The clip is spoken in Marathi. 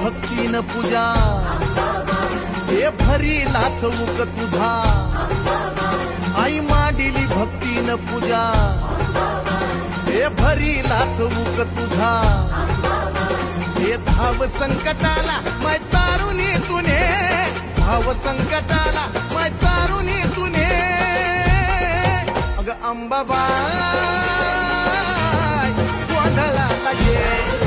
भक्तीन पूजा हे भरीला चौक तुझा आई मांडिली भक्तीन पूजा हे भरीला चौक तुझा हे धाव संकटाला मै तारुणी तुने धाव संकटाला मै तारुणी तुने अग अंबाबाई गोंधळाला ये